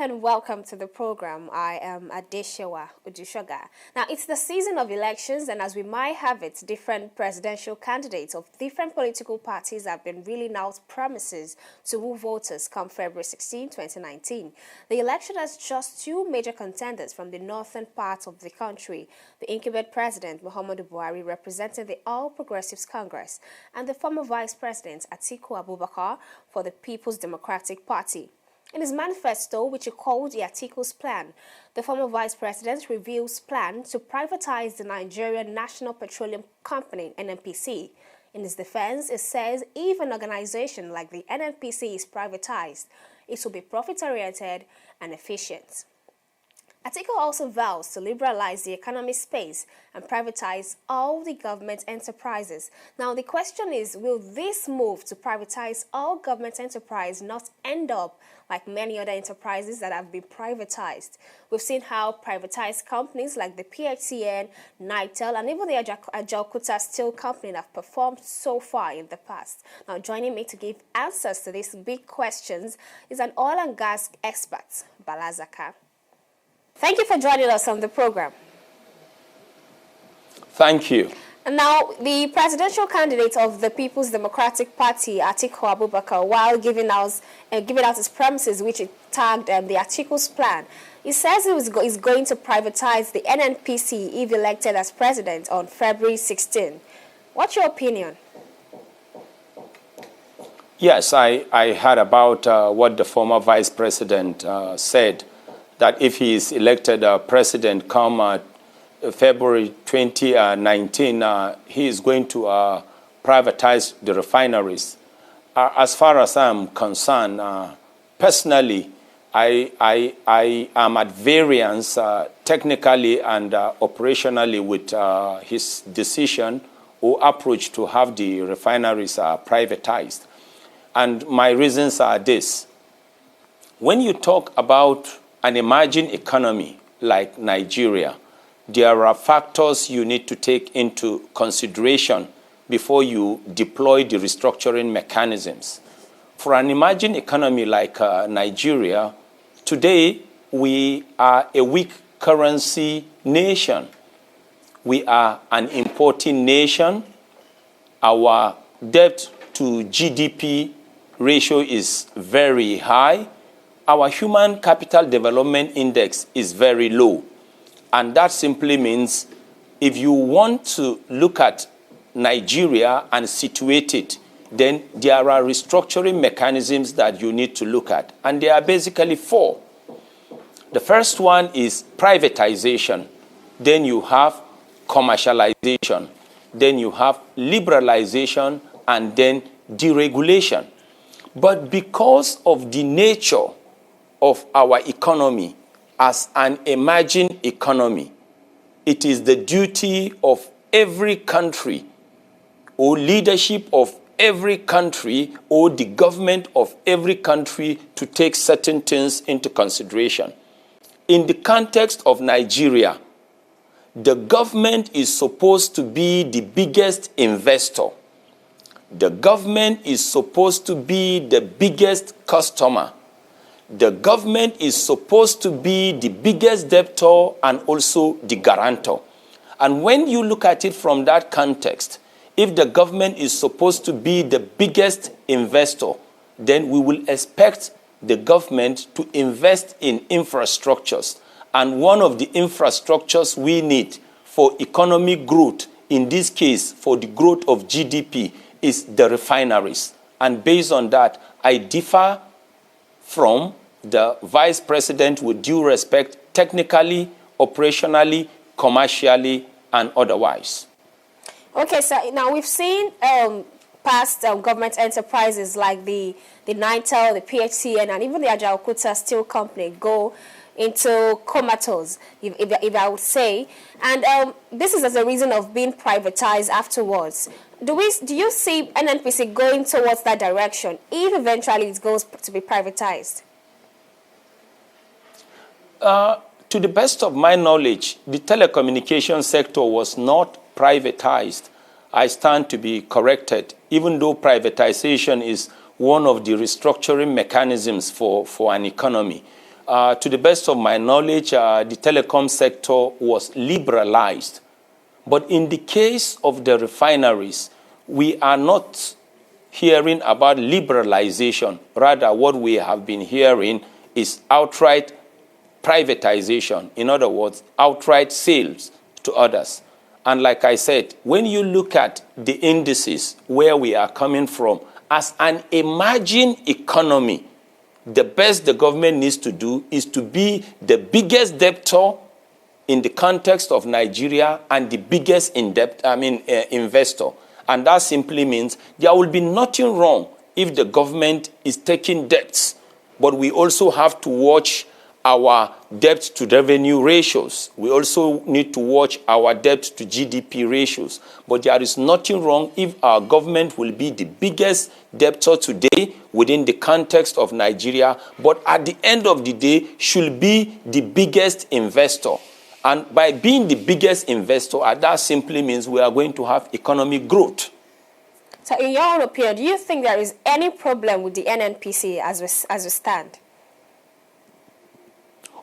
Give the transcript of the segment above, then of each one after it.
And welcome to the program. I am Adeshewa Udushoga. Now, it's the season of elections, and as we might have it, different presidential candidates of different political parties have been reeling out promises to woo voters come February 16, 2019. The election has just two major contenders from the northern part of the country, the incumbent president, Muhammadu Buhari, representing the All Progressives Congress, and the former vice president, Atiku Abubakar, for the People's Democratic Party. In his manifesto, which he called the Atiku's Plan, the former vice president reveals plan to privatize the Nigerian National Petroleum Company, NNPC. In his defense, it says if an organization like the NNPC is privatized, it will be profit-oriented and efficient. Atiku also vows to liberalize the economic space and privatize all the government enterprises. Now, the question is, will this move to privatize all government enterprise not end up like many other enterprises that have been privatized? We've seen how privatized companies like the PHCN, Nitel, and even the Ajaokuta Steel Company have performed so far in the past. Now, joining me to give answers to these big questions is an oil and gas expert, Bala Zakka. Thank you for joining us on the program. Thank you. And now, the presidential candidate of the People's Democratic Party, Atiku Abubakar, while giving out his promises, which he tagged the Atiku's Plan, he says he is going to privatize the NNPC if elected as president on February 16. What's your opinion? Yes, I heard about what the former vice president said, that if he is elected president come February 2019, he is going to privatize the refineries. As far as I'm concerned, personally, I am at variance technically and operationally with his decision or approach to have the refineries privatized. And my reasons are this. When you talk about an emerging economy like Nigeria, there are factors you need to take into consideration before you deploy the restructuring mechanisms. For an emerging economy like Nigeria, today we are a weak currency nation. We are an importing nation. Our debt to GDP ratio is very high. Our human capital development index is very low. And that simply means if you want to look at Nigeria and situate it, then there are restructuring mechanisms that you need to look at. And there are basically four. The first one is privatization. Then you have commercialization. Then you have liberalization, and then deregulation. But because of the nature of our economy as an emerging economy, it is the duty of every country or leadership of every country or the government of every country to take certain things into consideration. In the context of Nigeria, the government is supposed to be the biggest investor. The government is supposed to be the biggest customer. The government is supposed to be the biggest debtor and also the guarantor. And when you look at it from that context, if the government is supposed to be the biggest investor, then we will expect the government to invest in infrastructures. And one of the infrastructures we need for economic growth, in this case for the growth of GDP, is the refineries. And based on that, I differ from the vice president with due respect, technically, operationally, commercially, and otherwise. Okay, so now we've seen past government enterprises like the NITEL, the PHCN, and even the Ajaokuta Steel Company go into comatose, if I would say. And this is as a reason of being privatized afterwards. Do you see NNPC going towards that direction if eventually it goes to be privatized? To the best of my knowledge, the telecommunication sector was not privatized. I stand to be corrected, even though privatization is one of the restructuring mechanisms for an economy. To the best of my knowledge, the telecom sector was liberalized. But in the case of the refineries, we are not hearing about liberalization. Rather, what we have been hearing is outright privatization. In other words, outright sales to others. And like I said, when you look at the indices where we are coming from, as an emerging economy, the best the government needs to do is to be the biggest debtor in the context of Nigeria and the biggest investor. And that simply means there will be nothing wrong if the government is taking debts. But we also have to watch our debt to revenue ratios. We also need to watch our debt to GDP ratios. But there is nothing wrong if our government will be the biggest debtor today within the context of Nigeria, but at the end of the day should be the biggest investor. And by being the biggest investor, that simply means we are going to have economic growth. So in your own opinion, do you think there is any problem with the NNPC as we stand?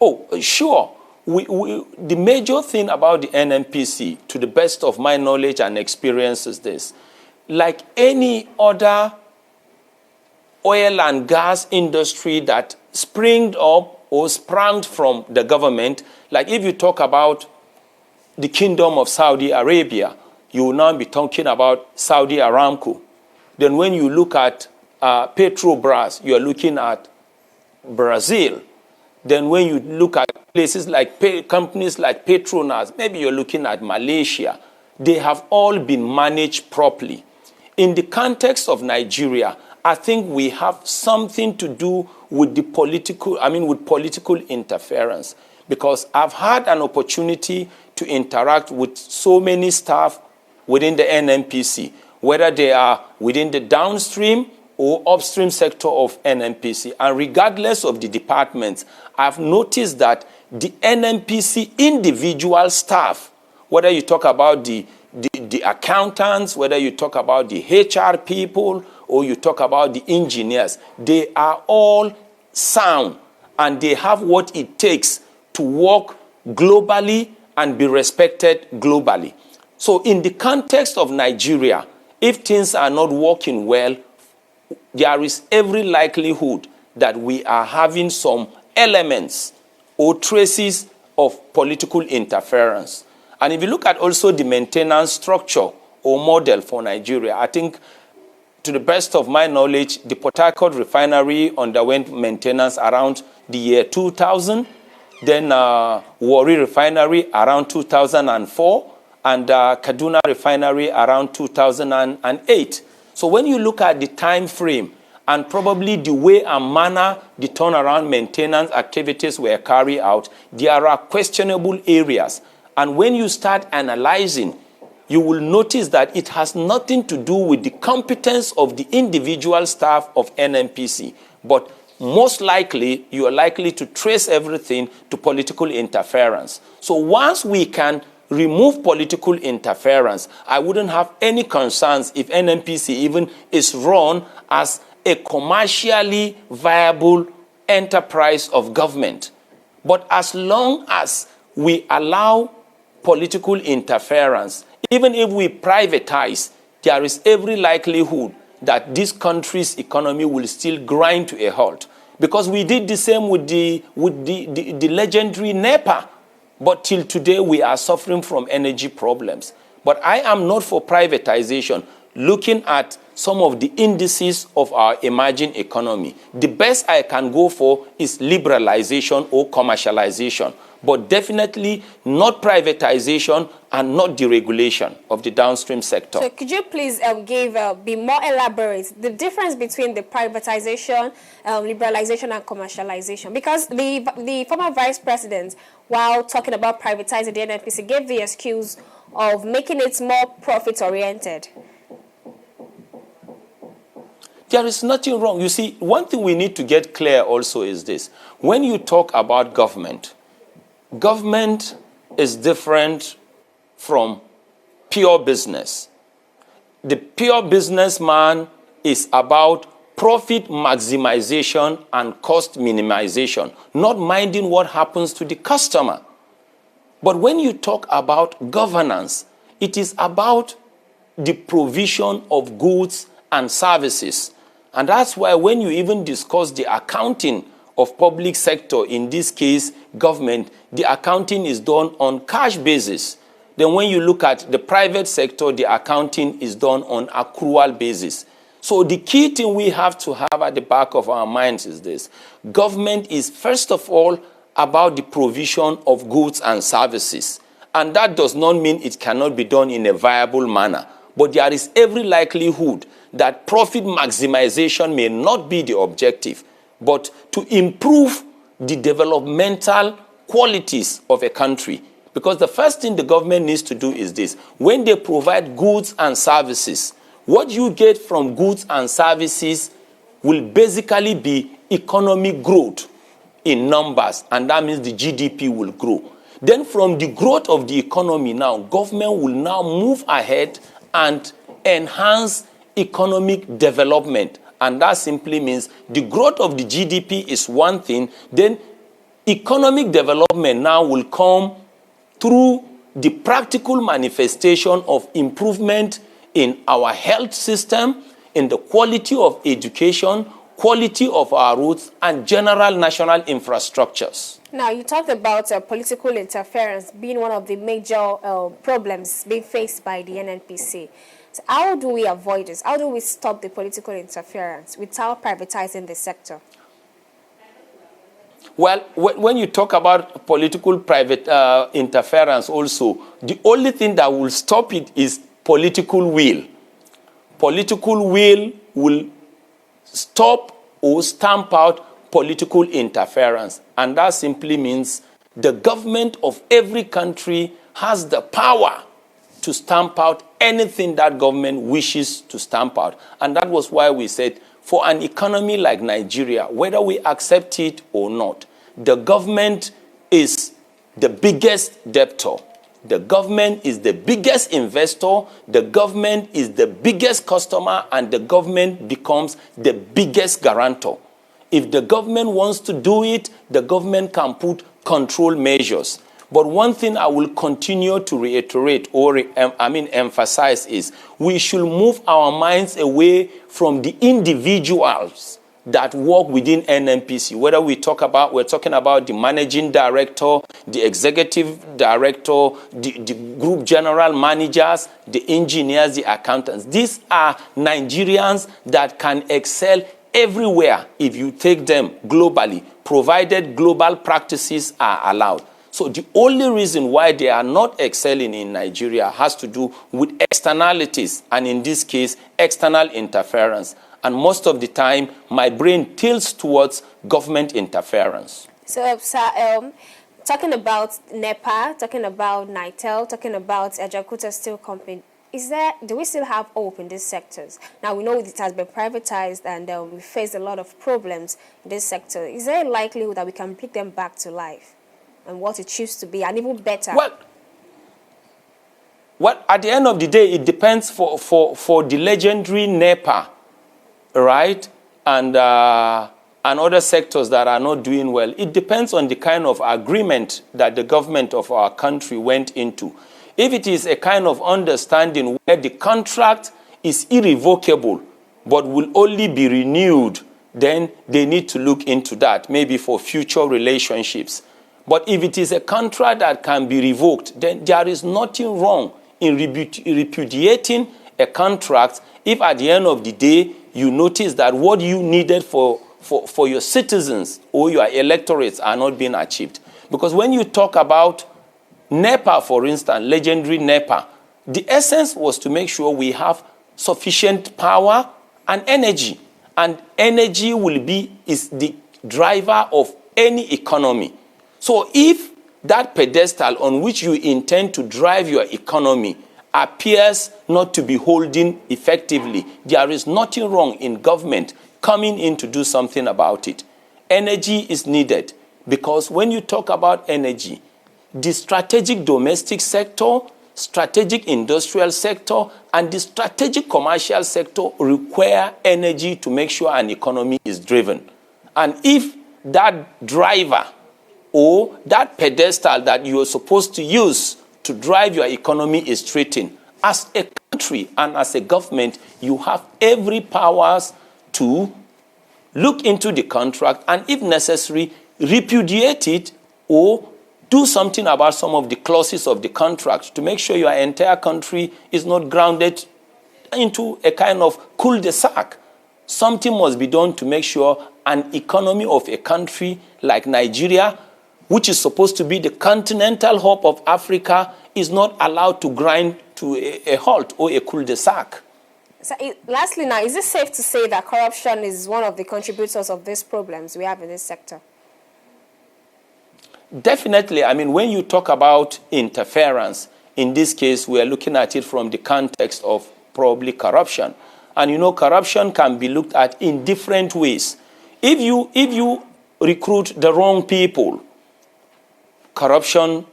Oh, sure. The major thing about the NNPC, to the best of my knowledge and experience, is this. Like any other oil and gas industry that sprang up or sprang from the government, like if you talk about the Kingdom of Saudi Arabia, you will now be talking about Saudi Aramco. Then when you look at Petrobras, you are looking at Brazil. Then when you look at places like companies like Petronas, maybe you're looking at Malaysia. They have all been managed properly. In the context of Nigeria, I think we have something to do with with political interference. Because I've had an opportunity to interact with so many staff within the NNPC, whether they are within the downstream or upstream sector of NNPC. And regardless of the departments, I've noticed that the NNPC individual staff, whether you talk about the accountants, whether you talk about the HR people, or you talk about the engineers, they are all sound and they have what it takes to work globally and be respected globally. So in the context of Nigeria, if things are not working well, there is every likelihood that we are having some elements or traces of political interference. And if you look at also the maintenance structure or model for Nigeria, I think to the best of my knowledge, the Port Harcourt refinery underwent maintenance around the year 2000, then Warri refinery around 2004, and Kaduna refinery around 2008. So when you look at the time frame and probably the way and manner the turnaround maintenance activities were carried out, there are questionable areas. And when you start analyzing, you will notice that it has nothing to do with the competence of the individual staff of NNPC, but most likely, you are likely to trace everything to political interference. So once we can remove political interference, I wouldn't have any concerns if NNPC even is run as a commercially viable enterprise of government. But as long as we allow political interference, even if we privatize, there is every likelihood that this country's economy will still grind to a halt. Because we did the same with the legendary NEPA. But till today, we are suffering from energy problems. But I am not for privatization. Looking at some of the indices of our emerging economy, the best I can go for is liberalization or commercialization. But definitely not privatization and not deregulation of the downstream sector. So could you please be more elaborate, the difference between the privatization, liberalization, and commercialization? Because the former vice president, while talking about privatizing the NNPC, gave the excuse of making it more profit-oriented. There is nothing wrong. You see, one thing we need to get clear also is this. When you talk about government, government is different from pure business. The pure businessman is about profit maximization and cost minimization, not minding what happens to the customer. But when you talk about governance, it is about the provision of goods and services. And that's why when you even discuss the accounting of public sector, in this case, government, the accounting is done on cash basis. Then when you look at the private sector, the accounting is done on accrual basis. So the key thing we have to have at the back of our minds is this. Government is, first of all, about the provision of goods and services. And that does not mean it cannot be done in a viable manner. But there is every likelihood that profit maximization may not be the objective, but to improve the developmental qualities of a country. Because the first thing the government needs to do is this. When they provide goods and services, what you get from goods and services will basically be economic growth in numbers, and that means the GDP will grow. Then from the growth of the economy now, government will now move ahead and enhance economic development. And that simply means the growth of the GDP is one thing, then economic development now will come through the practical manifestation of improvement in our health system, in the quality of education, quality of our roads, and general national infrastructures. Now, you talked about political interference being one of the major problems being faced by the NNPC. So how do we avoid this? How do we stop the political interference without privatizing the sector? Well, when you talk about political private interference also, the only thing that will stop it is political will. Political will stop or stamp out political interference. And that simply means the government of every country has the power to stamp out anything that government wishes to stamp out. And that was why we said, for an economy like Nigeria, whether we accept it or not, the government is the biggest debtor. The government is the biggest investor, the government is the biggest customer, and the government becomes the biggest guarantor. If the government wants to do it, the government can put control measures. But one thing I will continue to reiterate or emphasize is we should move our minds away from the individuals that work within NNPC. Whether we're talking about the managing director, the executive director, the group general managers, the engineers, the accountants. These are Nigerians that can excel everywhere if you take them globally, provided global practices are allowed. So the only reason why they are not excelling in Nigeria has to do with externalities, and in this case, external interference. And most of the time, my brain tilts towards government interference. So, sir, talking about NEPA, talking about NITEL, talking about Jakarta Steel Company, do we still have hope in these sectors? Now, we know it has been privatized and we face a lot of problems in this sector. Is there a likelihood that we can bring them back to life and what it used to be, and even better? Well, at the end of the day, it depends for the legendary NEPA, right? And other sectors that are not doing well. It depends on the kind of agreement that the government of our country went into. If it is a kind of understanding where the contract is irrevocable but will only be renewed, then they need to look into that, maybe for future relationships. But if it is a contract that can be revoked, then there is nothing wrong in repudiating a contract if at the end of the day you notice that what you needed for your citizens or your electorates are not being achieved. Because when you talk about NEPA, for instance, legendary NEPA, the essence was to make sure we have sufficient power and energy. And energy is the driver of any economy. So if that pedestal on which you intend to drive your economy appears not to be holding effectively, there is nothing wrong in government coming in to do something about it. Energy is needed because when you talk about energy, the strategic domestic sector, strategic industrial sector, and the strategic commercial sector require energy to make sure an economy is driven. And if that driver or that pedestal that you are supposed to use to drive your economy is threatened, as a country and as a government, you have every powers to look into the contract and, if necessary, repudiate it or do something about some of the clauses of the contract to make sure your entire country is not grounded into a kind of cul-de-sac. Something must be done to make sure an economy of a country like Nigeria, which is supposed to be the continental hub of Africa, is not allowed to grind to a halt or a cul-de-sac. So, lastly now, is it safe to say that corruption is one of the contributors of these problems we have in this sector? Definitely. I mean, when you talk about interference, in this case, we are looking at it from the context of probably corruption. And you know, corruption can be looked at in different ways. If you recruit the wrong people, corruption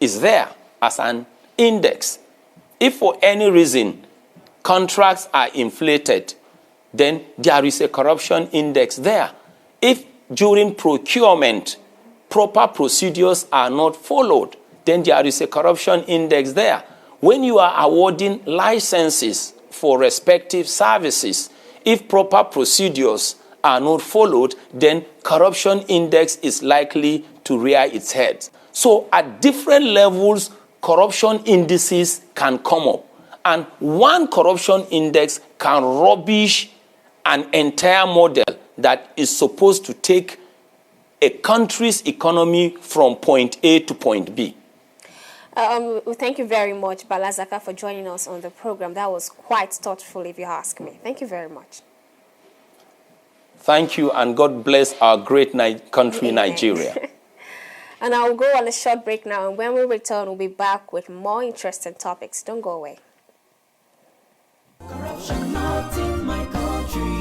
is there as an index. If for any reason contracts are inflated, then there is a corruption index there. If during procurement proper procedures are not followed, then there is a corruption index there. When you are awarding licenses for respective services, if proper procedures are not followed, then corruption index is likely to rear its head. So at different levels, corruption indices can come up. And one corruption index can rubbish an entire model that is supposed to take a country's economy from point A to point B. Thank you very much, Bala Zakka, for joining us on the program. That was quite thoughtful, if you ask me. Thank you very much. Thank you, and God bless our great country, Nigeria. And I'll go on a short break now, and when we return, we'll be back with more interesting topics. Don't go away. Corruption not in my country.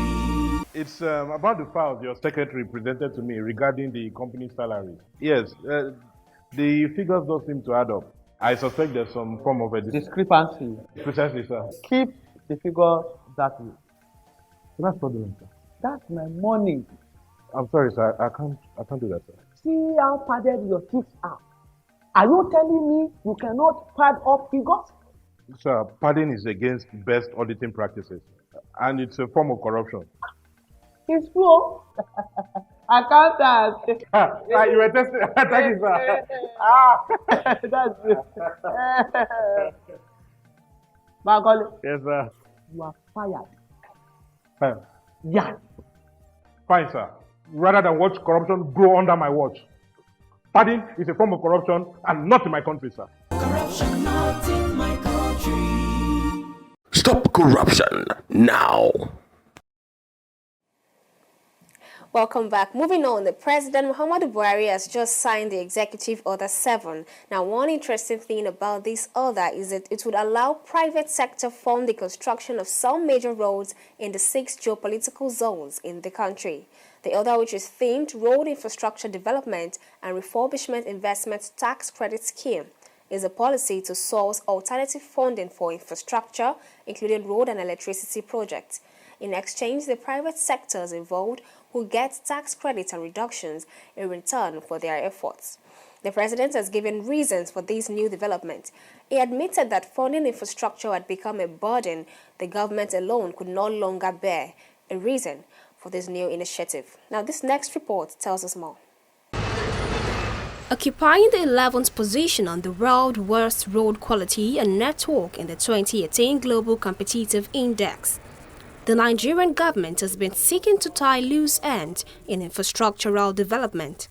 It's about the files your secretary presented to me regarding the company's salary. Yes, the figures don't seem to add up. I suspect there's some form of a discrepancy. Precisely, sir. Keep the figure that way. That's not doing, sir. That's my money. I'm sorry, sir. I can't do that, sir. See how padded your teeth are. Are you telling me you cannot pad up figures? Sir, padding is against best auditing practices, and it's a form of corruption. It's true. Accountant. You were testing. Thank you, sir. That's it. Bagole. Yes, sir. You are fired. Fine. Yeah. Fine, sir. Rather than watch corruption grow under my watch. Padding is a form of corruption and not in my country, sir. Corruption not in my country. Stop corruption now. Welcome back. Moving on, the President Muhammadu Buhari has just signed the Executive Order 7. Now, one interesting thing about this order is that it would allow private sector fund the construction of some major roads in the 6 geopolitical zones in the country. The order, which is themed Road Infrastructure Development and Refurbishment Investment Tax Credit Scheme, is a policy to source alternative funding for infrastructure, including road and electricity projects. In exchange, the private sectors involved will get tax credits and reductions in return for their efforts. The president has given reasons for these new developments. He admitted that funding infrastructure had become a burden the government alone could no longer bear, a reason for this new initiative. Now, this next report tells us more. Occupying the 11th position on the World Worst Road Quality and Network in the 2018 Global Competitive Index, the Nigerian government has been seeking to tie loose ends in infrastructural development.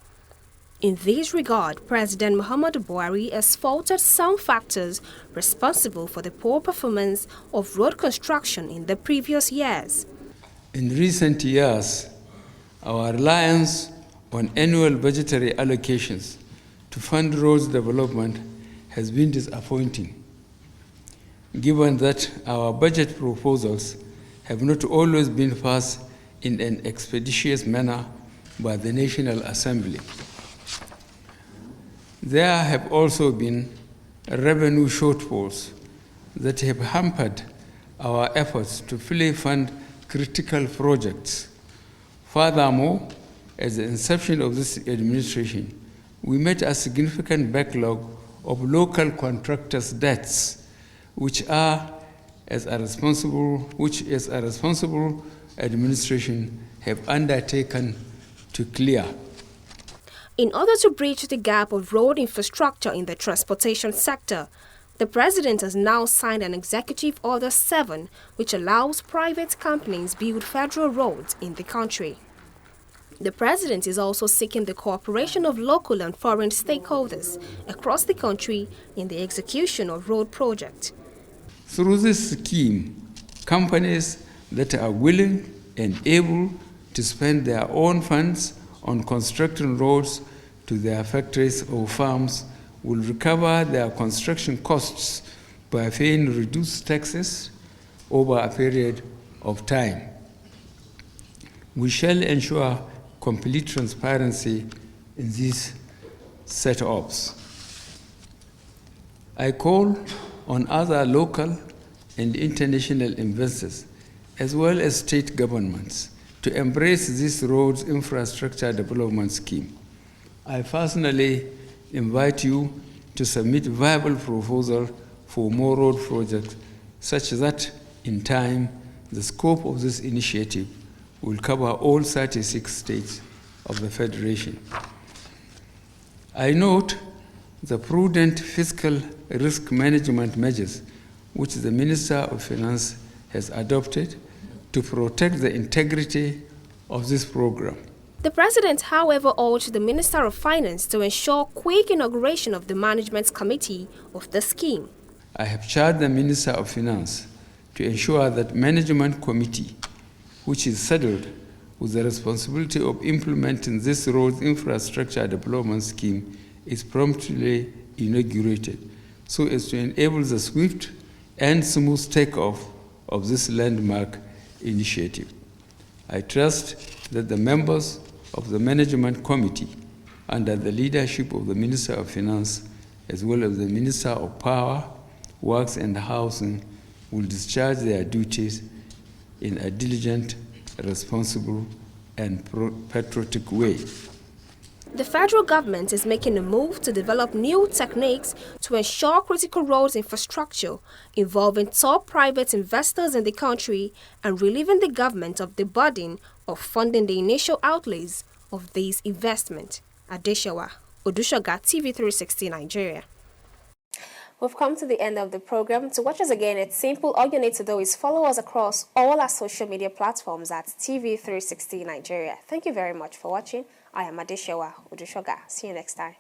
In this regard, President Muhammadu Buhari has faulted some factors responsible for the poor performance of road construction in the previous years. In recent years, our reliance on annual budgetary allocations to fund roads development has been disappointing, given that our budget proposals have not always been passed in an expeditious manner by the National Assembly. There have also been revenue shortfalls that have hampered our efforts to fully fund critical projects. Furthermore, at the inception of this administration, we met a significant backlog of local contractors' debts, which as a responsible administration have undertaken to clear. In order to bridge the gap of road infrastructure in the transportation sector, the President has now signed an Executive Order 7, which allows private companies build federal roads in the country. The President is also seeking the cooperation of local and foreign stakeholders across the country in the execution of road projects. Through this scheme, companies that are willing and able to spend their own funds on constructing roads to their factories or farms will recover their construction costs by paying reduced taxes over a period of time. We shall ensure complete transparency in these setups. I call on other local and international investors, as well as state governments, to embrace this roads infrastructure development scheme. I personally invite you to submit viable proposals for more road projects, such that in time the scope of this initiative will cover all 36 states of the Federation. I note the prudent fiscal risk management measures which the Minister of Finance has adopted to protect the integrity of this program. The President, however, urged the Minister of Finance to ensure quick inauguration of the Management Committee of the scheme. I have charged the Minister of Finance to ensure that Management Committee, which is saddled with the responsibility of implementing this road infrastructure development scheme, is promptly inaugurated so as to enable the swift and smooth takeoff of this landmark initiative. I trust that the members of the Management Committee, under the leadership of the Minister of Finance, as well as the Minister of Power, Works and Housing, will discharge their duties in a diligent, responsible, and patriotic way. The federal government is making a move to develop new techniques to ensure critical roads infrastructure involving top private investors in the country and relieving the government of the burden of funding the initial outlays of these investments. Adeshawa Odushoga, TV360 Nigeria. We've come to the end of the program. To watch us again, it's simple. All you need to do is follow us across all our social media platforms at TV360 Nigeria. Thank you very much for watching. I am Adeshawa Odushoga. See you next time.